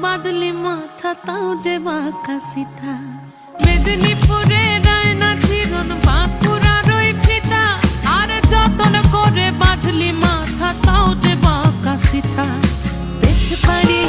বাদলি মাথা তাও যে বাঁকা সিথা। মেদিনীপুরে রায়না চিরন বাঁকুড়ার ওই ফিতা, আর যতন করে বাঁধলি মাথা তাও যে বাঁকা সিথা। পেছ পাড়ি